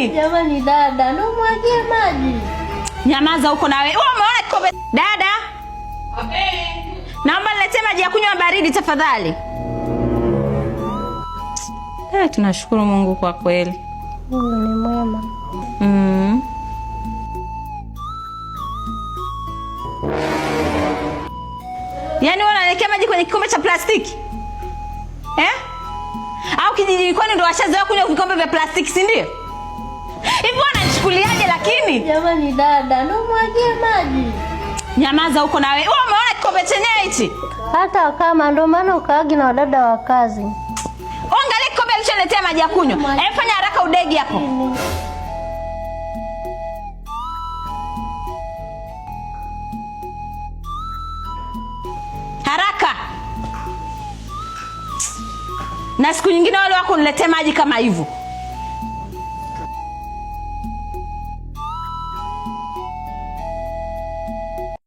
lakini? Jamani dada, numwagie maji. Nyamaza huko nawe. Wewe umeona kikombe? Dada? Naomba niletee maji ya kunywa baridi tafadhali. Tunashukuru Mungu kwa kweli. Mungu ni mwema. Yaani wewe unalekea maji kwenye kikombe cha plastiki? Au kijijini kwani ndo washazoea kunywa vikombe vya plastiki, si ndio? Hivi wananichukuliaje lakini? Jamani dada, numwagie maji. Nyamaza huko nawe. Wewe umeona kikombe chenyewe hichi? Hata kama ndo maana ukaagi na wadada wa kazi. Angalia kikombe alicholetea maji ya kunywa. Fanya haraka udegi hapo. Haraka. Na siku nyingine wale wako niletee maji kama hivyo.